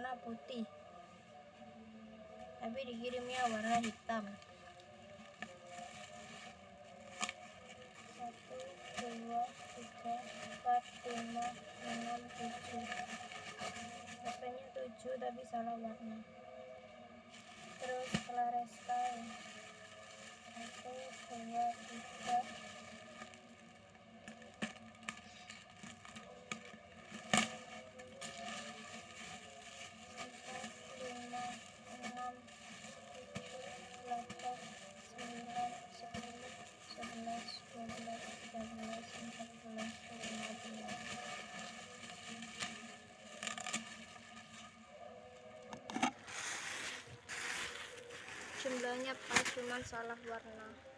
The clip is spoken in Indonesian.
warna putih, tapi dikirimnya warna hitam. 1, 2, 3, 4, 5, 6, 7. Katanya 7 tapi salah warna. Terus Clarestyle 1, 2, 3, 5, 6, 7, 8, 9, 10, 11, 12, 13, 14, 15. Jumlahnya pas, cuma salah warna.